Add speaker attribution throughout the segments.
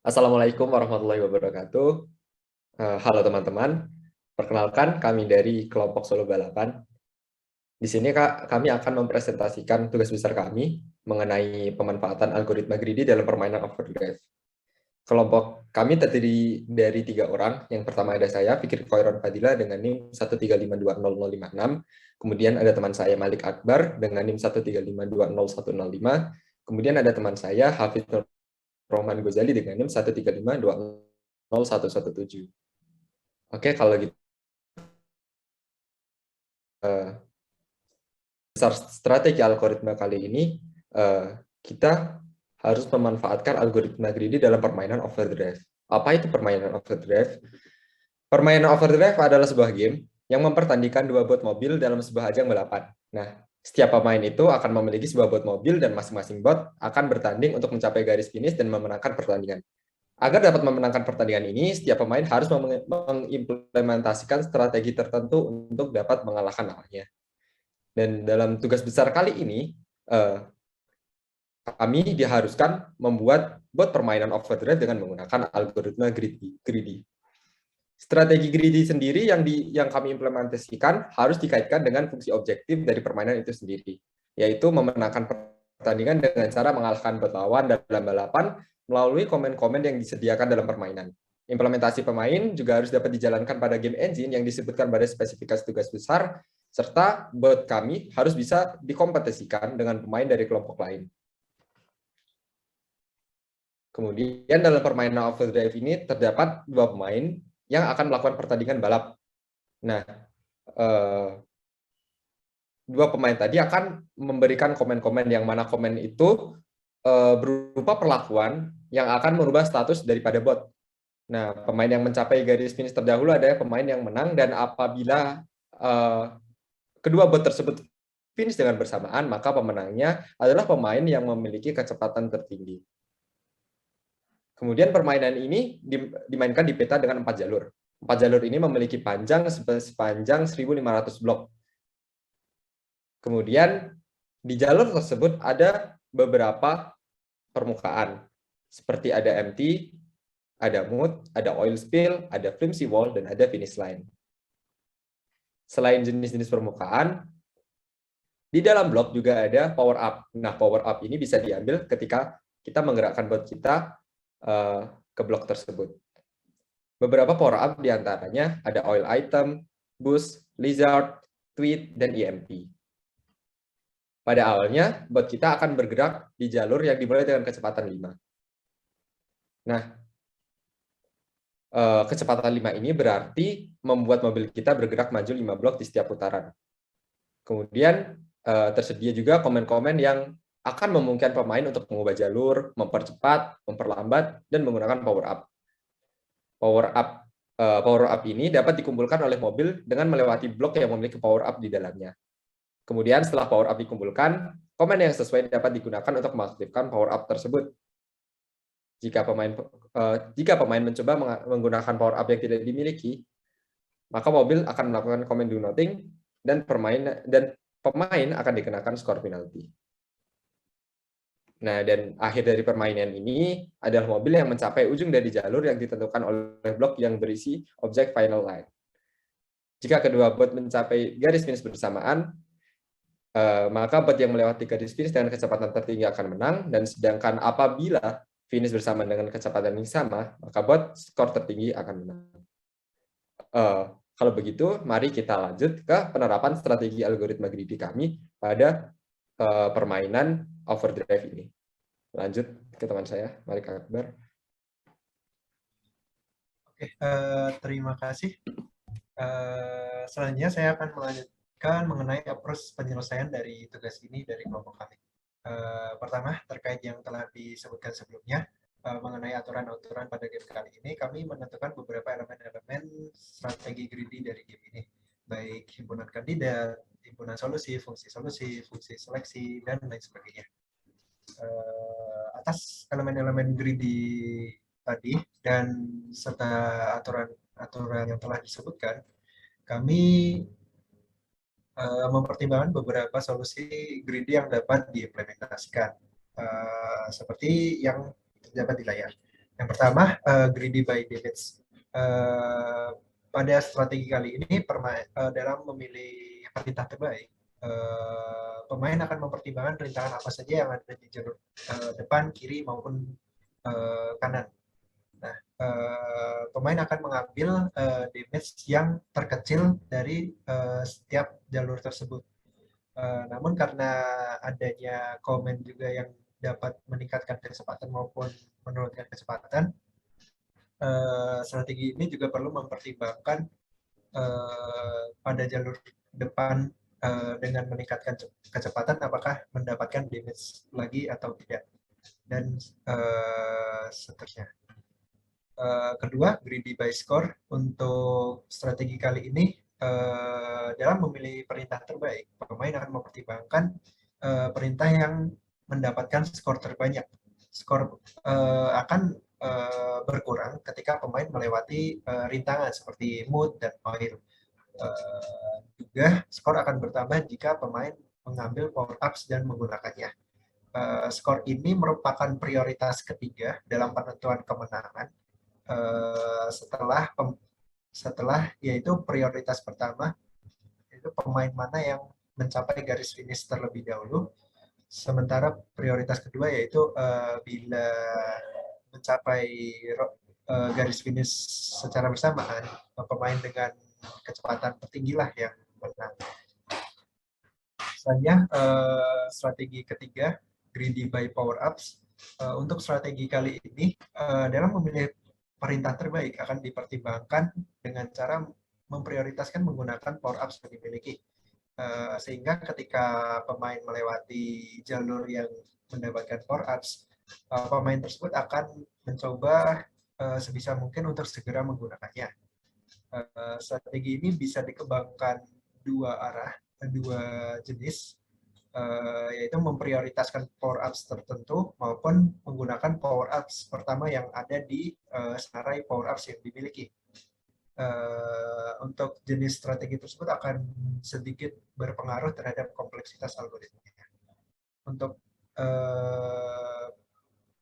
Speaker 1: Assalamualaikum warahmatullahi wabarakatuh. Halo teman-teman, perkenalkan kami dari kelompok Solo Balapan. Di sini kami akan mempresentasikan tugas besar kami mengenai pemanfaatan algoritma greedy dalam permainan Overdrive. Kelompok kami terdiri dari 3 orang. Yang pertama ada saya, Fikri Khairon Fadila dengan NIM 135200056. Kemudian ada teman saya, Malik Akbar dengan NIM 135200105. Kemudian ada teman saya, Hafid Rohman Ghazali dengan NIM 135200117. Oke, kalau gitu besar strategi algoritma kali ini kita harus memanfaatkan algoritma greedy dalam permainan Overdrive. Apa itu permainan Overdrive? Permainan Overdrive adalah sebuah game yang mempertandingkan 2 bot mobil dalam sebuah ajang balapan. Nah, setiap pemain itu akan memiliki sebuah bot mobil dan masing-masing bot akan bertanding untuk mencapai garis finish dan memenangkan pertandingan. Agar dapat memenangkan pertandingan ini, setiap pemain harus mengimplementasikan strategi tertentu untuk dapat mengalahkan lawannya. Dan dalam tugas besar kali ini, kami diharuskan membuat bot permainan Overdrive dengan menggunakan algoritma greedy. Strategi greedy sendiri yang kami implementasikan harus dikaitkan dengan fungsi objektif dari permainan itu sendiri, yaitu memenangkan pertandingan dengan cara mengalahkan bot lawan dalam balapan melalui komen-komen yang disediakan dalam permainan. Implementasi pemain juga harus dapat dijalankan pada game engine yang disebutkan pada spesifikasi tugas besar, serta bot kami harus bisa dikompetisikan dengan pemain dari kelompok lain. Kemudian dalam permainan Overdrive ini terdapat 2 pemain yang akan melakukan pertandingan balap. Nah, 2 pemain tadi akan memberikan komen-komen yang mana komen itu berupa perlakuan yang akan merubah status daripada bot. Nah, pemain yang mencapai garis finish terdahulu adalah pemain yang menang, dan apabila kedua bot tersebut finish dengan bersamaan, maka pemenangnya adalah pemain yang memiliki kecepatan tertinggi. Kemudian permainan ini dimainkan di peta dengan 4 jalur. 4 jalur ini memiliki panjang sepanjang 1.500 blok. Kemudian di jalur tersebut ada beberapa permukaan, seperti ada empty, ada mud, ada oil spill, ada flimsy wall, dan ada finish line. Selain jenis-jenis permukaan, di dalam blok juga ada power up. Nah, power up ini bisa diambil ketika kita menggerakkan bot kita ke blok tersebut. Beberapa power up diantaranya ada oil item, boost, lizard, tweet, dan EMP. Pada awalnya, bot kita akan bergerak di jalur yang dimulai dengan kecepatan 5. Nah, kecepatan 5 ini berarti membuat mobil kita bergerak maju 5 blok di setiap putaran. Kemudian tersedia juga komen-komen yang akan memungkinkan pemain untuk mengubah jalur, mempercepat, memperlambat, dan menggunakan power up. Power up ini dapat dikumpulkan oleh mobil dengan melewati blok yang memiliki power up di dalamnya. Kemudian setelah power up dikumpulkan, komen yang sesuai dapat digunakan untuk mengaktifkan power up tersebut. Jika pemain mencoba menggunakan power up yang tidak dimiliki, maka mobil akan melakukan komen do nothing, dan pemain akan dikenakan skor penalti. Nah, dan akhir dari permainan ini adalah mobil yang mencapai ujung dari jalur yang ditentukan oleh blok yang berisi objek final line. Jika kedua bot mencapai garis finish bersamaan, maka bot yang melewati garis finish dengan kecepatan tertinggi akan menang, dan sedangkan apabila finish bersamaan dengan kecepatan yang sama, maka bot skor tertinggi akan menang. Kalau begitu, mari kita lanjut ke penerapan strategi algoritma greedy kami pada permainan Overdrive ini. Lanjut ke teman saya, Malik Akbar.
Speaker 2: Oke, terima kasih. Selanjutnya saya akan melanjutkan mengenai approach penyelesaian dari tugas ini dari kelompok kami. Pertama, terkait yang telah disebutkan sebelumnya, mengenai aturan-aturan pada game kali ini, kami menentukan beberapa elemen-elemen strategi greedy dari game ini, baik himpunan kandidat, himpunan solusi, fungsi seleksi, dan lain sebagainya. Atas elemen-elemen greedy tadi dan serta aturan yang telah disebutkan, kami mempertimbangkan beberapa solusi greedy yang dapat diimplementasikan, seperti yang terdapat di layar. Yang pertama, greedy by damage. Pada strategi kali ini, dalam memilih perintah terbaik, pemain akan mempertimbangkan rintangan apa saja yang ada di jalur depan, kiri, maupun kanan. Nah, pemain akan mengambil damage yang terkecil dari setiap jalur tersebut. Namun karena adanya komen juga yang dapat meningkatkan kecepatan maupun menurunkan kecepatan, strategi ini juga perlu mempertimbangkan pada jalur depan dengan meningkatkan kecepatan apakah mendapatkan damage lagi atau tidak, dan seterusnya. Kedua, greedy by score. Untuk strategi kali ini, dalam memilih perintah terbaik, pemain akan mempertimbangkan perintah yang mendapatkan skor terbanyak. Skor akan berkurang ketika pemain melewati rintangan seperti mood dan oil. Juga skor akan bertambah jika pemain mengambil power ups dan menggunakannya. Skor ini merupakan prioritas ketiga dalam penentuan kemenangan. Setelah yaitu prioritas pertama itu pemain mana yang mencapai garis finish terlebih dahulu, sementara prioritas kedua yaitu bila mencapai garis finish secara bersamaan, pemain dengan kecepatan tertinggi lah yang menang. Selanjutnya, strategi ketiga, greedy by power ups. Untuk strategi kali ini, dalam memilih perintah terbaik akan dipertimbangkan dengan cara memprioritaskan menggunakan power ups yang dimiliki. Sehingga ketika pemain melewati jalur yang mendapatkan power ups, pemain tersebut akan mencoba sebisa mungkin untuk segera menggunakannya. Strategi ini bisa dikembangkan dua jenis, yaitu memprioritaskan power ups tertentu maupun menggunakan power ups pertama yang ada di senarai power ups yang dimiliki. Untuk jenis strategi tersebut akan sedikit berpengaruh terhadap kompleksitas algoritmanya. Untuk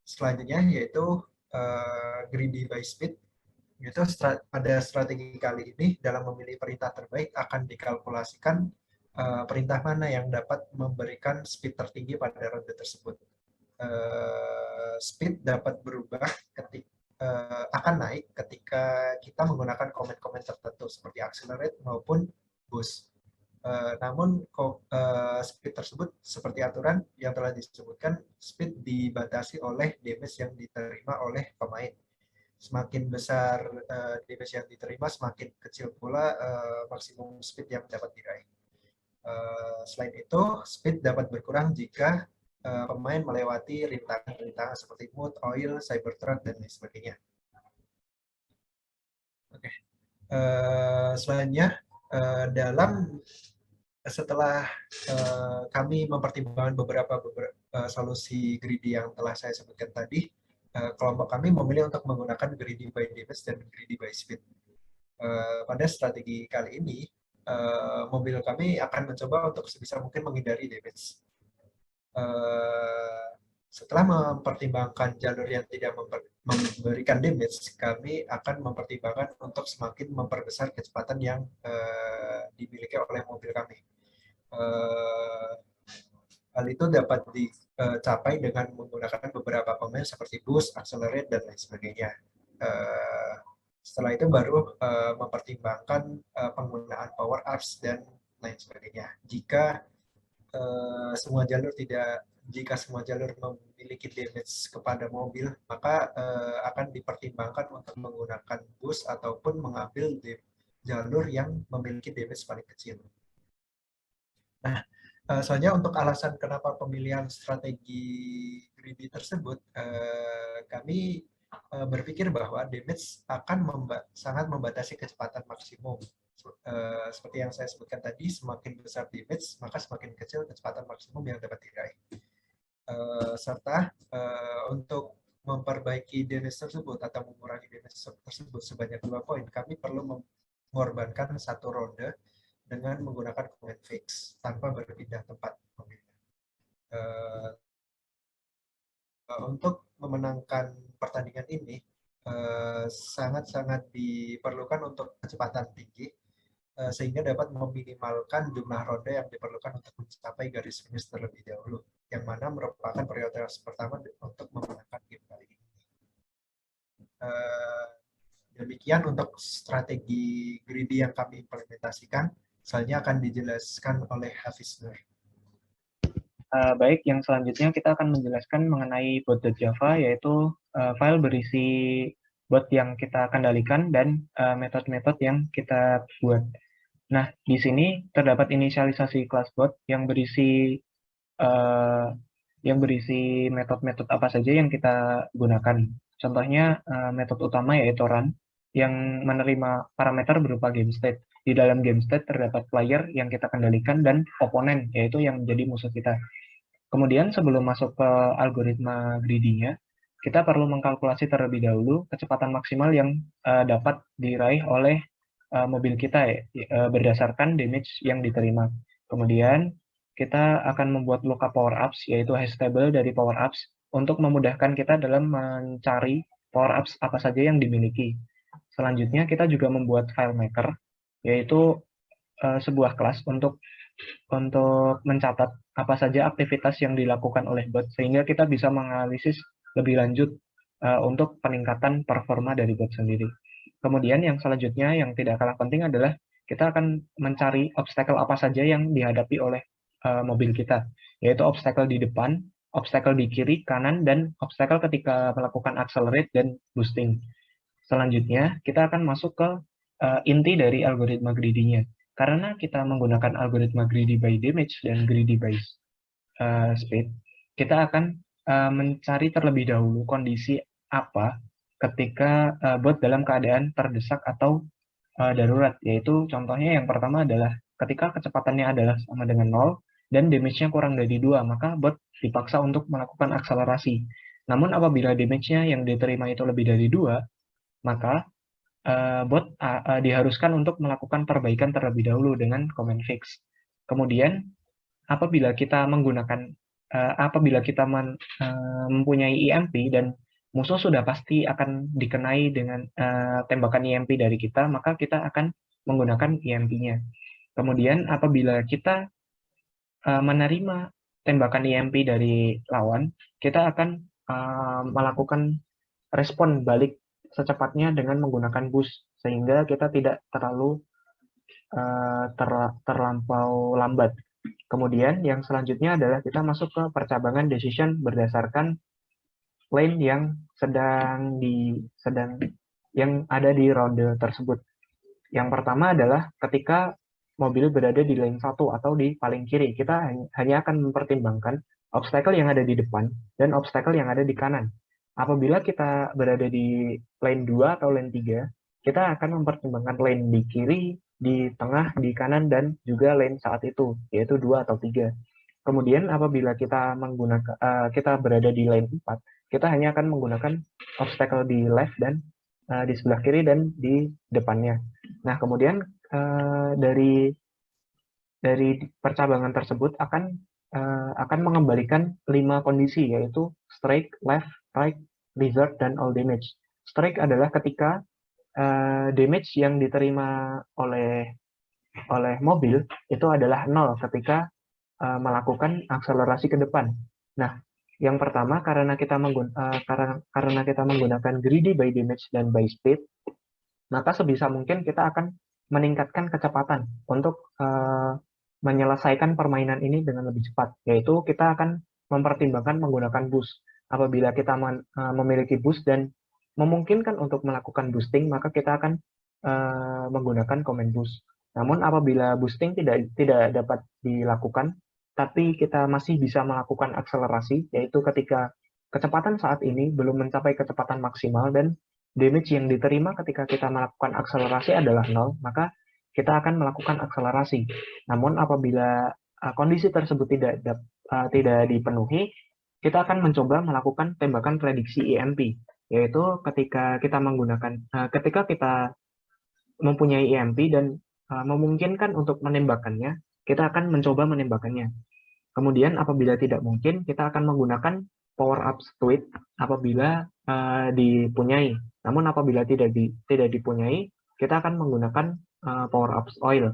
Speaker 2: selanjutnya yaitu greedy by speed. Yaitu pada strategi kali ini dalam memilih perintah terbaik akan dikalkulasikan perintah mana yang dapat memberikan speed tertinggi pada ronde tersebut. Speed dapat berubah akan naik ketika kita menggunakan komen-komen tertentu seperti accelerate maupun boost. Namun speed tersebut seperti aturan yang telah disebutkan, speed dibatasi oleh damage yang diterima oleh pemain. Semakin besar damage yang diterima, semakin kecil pula maksimum speed yang dapat diraih. Selain itu, speed dapat berkurang jika pemain melewati rintangan-rintangan seperti mood, oil, cybertruck, dan lain sebagainya. Oke. Selanjutnya, setelah kami mempertimbangkan beberapa solusi greedy yang telah saya sebutkan tadi, kelompok kami memilih untuk menggunakan greedy by damage dan greedy by speed. Pada strategi kali ini, mobil kami akan mencoba untuk sebisa mungkin menghindari damage. Setelah mempertimbangkan jalur yang tidak memberikan damage, kami akan mempertimbangkan untuk semakin memperbesar kecepatan yang dimiliki oleh mobil kami. Hal itu dapat dicapai dengan menggunakan beberapa komen seperti boost, accelerate, dan lain sebagainya. Setelah itu baru mempertimbangkan penggunaan power ups dan lain sebagainya. Jika semua jalur memiliki damage kepada mobil, maka akan dipertimbangkan untuk menggunakan boost ataupun mengambil jalur yang memiliki damage paling kecil. Nah, soalnya untuk alasan kenapa pemilihan strategi greedy tersebut, kami berpikir bahwa damage akan sangat membatasi kecepatan maksimum. Seperti yang saya sebutkan tadi, semakin besar damage, maka semakin kecil kecepatan maksimum yang dapat diraih. Serta untuk memperbaiki damage tersebut atau mengurangi damage tersebut sebanyak 2 poin, kami perlu mengorbankan 1 ronde dengan menggunakan comment fix tanpa berpindah tempat memilih. Untuk memenangkan pertandingan ini sangat-sangat diperlukan untuk kecepatan tinggi, sehingga dapat meminimalkan jumlah ronde yang diperlukan untuk mencapai garis finish terlebih dahulu, yang mana merupakan prioritas pertama untuk memenangkan game kali ini. Demikian untuk strategi greedy yang kami implementasikan. Selanjutnya akan dijelaskan oleh Hafiz Nur.
Speaker 3: Baik, yang selanjutnya kita akan menjelaskan mengenai bot.java, yaitu file berisi bot yang kita kendalikan dan metode-metode yang kita buat. Nah, di sini terdapat inisialisasi kelas bot yang berisi metode-metode apa saja yang kita gunakan. Contohnya metode utama yaitu run yang menerima parameter berupa game state. Di dalam game state terdapat player yang kita kendalikan dan oponen yaitu yang menjadi musuh kita. Kemudian sebelum masuk ke algoritma greedy-nya, kita perlu mengkalkulasi terlebih dahulu kecepatan maksimal yang dapat diraih oleh mobil kita berdasarkan damage yang diterima. Kemudian kita akan membuat lookup power ups yaitu hash table dari power ups untuk memudahkan kita dalam mencari power ups apa saja yang dimiliki. Selanjutnya kita juga membuat FileMaker yaitu sebuah kelas untuk mencatat apa saja aktivitas yang dilakukan oleh bot sehingga kita bisa menganalisis lebih lanjut untuk peningkatan performa dari bot sendiri. Kemudian yang selanjutnya yang tidak kalah penting adalah kita akan mencari obstacle apa saja yang dihadapi oleh mobil kita, yaitu obstacle di depan, obstacle di kiri, kanan, dan obstacle ketika melakukan accelerate dan boosting. Selanjutnya kita akan masuk ke inti dari algoritma greedy-nya. Karena kita menggunakan algoritma greedy by damage dan greedy by speed, kita akan mencari terlebih dahulu kondisi apa ketika bot dalam keadaan terdesak atau darurat, yaitu contohnya yang pertama adalah ketika kecepatannya adalah sama dengan 0 dan damage-nya kurang dari 2, maka bot dipaksa untuk melakukan akselerasi. Namun apabila damage-nya yang diterima itu lebih dari 2, maka bot diharuskan untuk melakukan perbaikan terlebih dahulu dengan command fix. Kemudian apabila kita mempunyai EMP dan musuh sudah pasti akan dikenai dengan tembakan EMP dari kita, maka kita akan menggunakan EMP-nya. Kemudian apabila kita menerima tembakan EMP dari lawan, kita akan melakukan respon balik secepatnya dengan menggunakan boost sehingga kita tidak terlalu terlampau lambat. Kemudian yang selanjutnya adalah kita masuk ke percabangan decision berdasarkan lane yang yang ada di ronde tersebut. Yang pertama adalah ketika mobil berada di lane 1 atau di paling kiri, kita hanya akan mempertimbangkan obstacle yang ada di depan dan obstacle yang ada di kanan. Apabila kita berada di lane 2 atau lane 3, kita akan mempertimbangkan lane di kiri, di tengah, di kanan, dan juga lane saat itu, yaitu 2 atau 3. Kemudian apabila kita berada di lane 4, kita hanya akan menggunakan obstacle di left dan di sebelah kiri dan di depannya. Nah, kemudian dari percabangan tersebut akan mengembalikan 5 kondisi, yaitu strike, left, right, result, dan all damage. Strike adalah ketika damage yang diterima oleh mobil itu adalah 0 ketika melakukan akselerasi ke depan. Nah, yang pertama karena kita menggunakan greedy by damage dan by speed, maka sebisa mungkin kita akan meningkatkan kecepatan untuk menyelesaikan permainan ini dengan lebih cepat, yaitu kita akan mempertimbangkan menggunakan boost. Apabila kita memiliki boost dan memungkinkan untuk melakukan boosting, maka kita akan menggunakan command boost. Namun apabila boosting tidak dapat dilakukan, tapi kita masih bisa melakukan akselerasi, yaitu ketika kecepatan saat ini belum mencapai kecepatan maksimal dan damage yang diterima ketika kita melakukan akselerasi adalah 0, maka kita akan melakukan akselerasi. Namun apabila kondisi tersebut tidak dipenuhi, kita akan mencoba melakukan tembakan prediksi EMP, yaitu ketika kita mempunyai EMP dan memungkinkan untuk menembakkannya, kita akan mencoba menembakkannya. Kemudian apabila tidak mungkin, kita akan menggunakan power up tweet apabila dipunyai. Namun apabila tidak dipunyai, kita akan menggunakan power ups oil.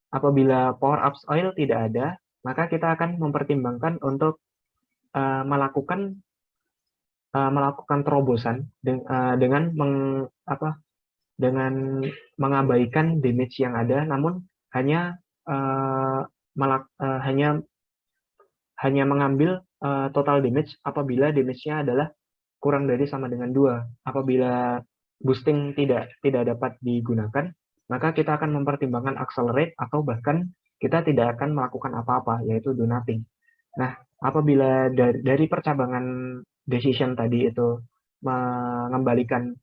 Speaker 3: Apabila power ups oil tidak ada, maka kita akan mempertimbangkan untuk melakukan terobosan dengan mengabaikan damage yang ada, namun hanya hanya mengambil total damage apabila damage-nya adalah kurang dari sama dengan 2. Apabila boosting tidak dapat digunakan, maka kita akan mempertimbangkan accelerate atau bahkan kita tidak akan melakukan apa-apa, yaitu do nothing. Nah, apabila dari percabangan decision tadi itu mengembalikan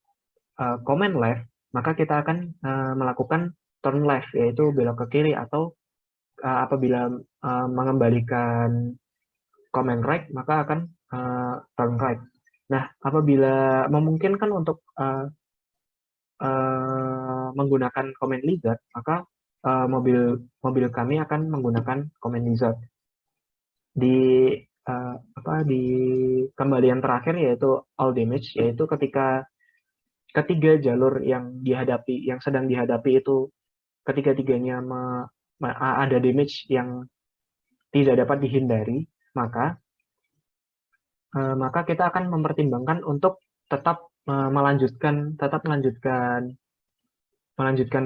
Speaker 3: command left, maka kita akan melakukan turn left, yaitu belok ke kiri, atau apabila mengembalikan command right, maka akan turn right. Nah, apabila memungkinkan untuk menggunakan command lizard, maka mobil kami akan menggunakan command lizard. Di kembalian terakhir yaitu all damage, yaitu ketika ketiga jalur yang sedang dihadapi itu ketiga-tiganya ada damage yang tidak dapat dihindari, maka kita akan mempertimbangkan untuk tetap melanjutkan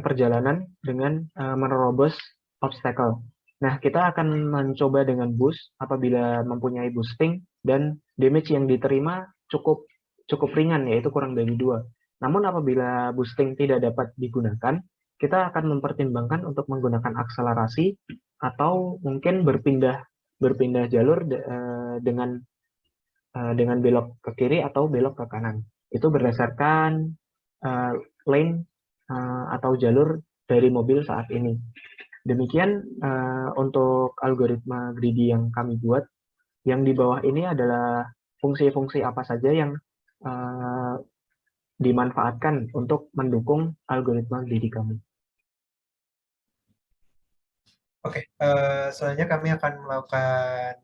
Speaker 3: perjalanan dengan menerobos obstacle. Nah, kita akan mencoba dengan boost apabila mempunyai boosting dan damage yang diterima cukup ringan, yaitu kurang dari 2. Namun apabila boosting tidak dapat digunakan, kita akan mempertimbangkan untuk menggunakan akselerasi atau mungkin berpindah jalur dengan belok ke kiri atau belok ke kanan. Itu berdasarkan lane atau jalur dari mobil saat ini. Demikian untuk algoritma greedy yang kami buat. Yang di bawah ini adalah fungsi-fungsi apa saja yang dimanfaatkan untuk mendukung algoritma greedy kami.
Speaker 2: Oke, selanjutnya kami akan melakukan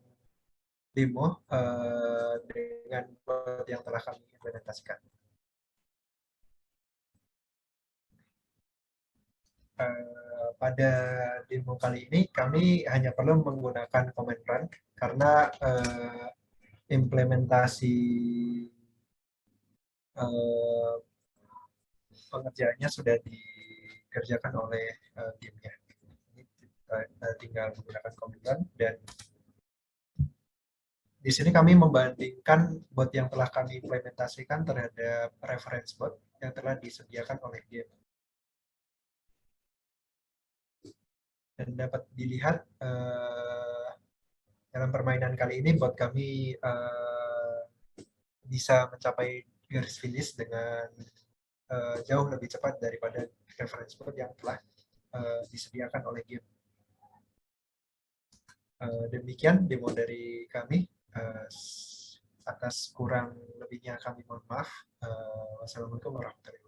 Speaker 2: demo dengan bot yang telah kami implementasikan. Pada demo kali ini kami hanya perlu menggunakan command run karena implementasi pengerjaannya sudah dikerjakan oleh timnya. Ini tinggal menggunakan command run, dan di sini kami membandingkan bot yang telah kami implementasikan terhadap reference bot yang telah disediakan oleh game. Dan dapat dilihat dalam permainan kali ini bot kami bisa mencapai garis finish dengan jauh lebih cepat daripada reference bot yang telah disediakan oleh game. Demikian demo dari kami. Atas kurang lebihnya kami mohon maaf. Wassalamualaikum warahmatullahi wabarakatuh.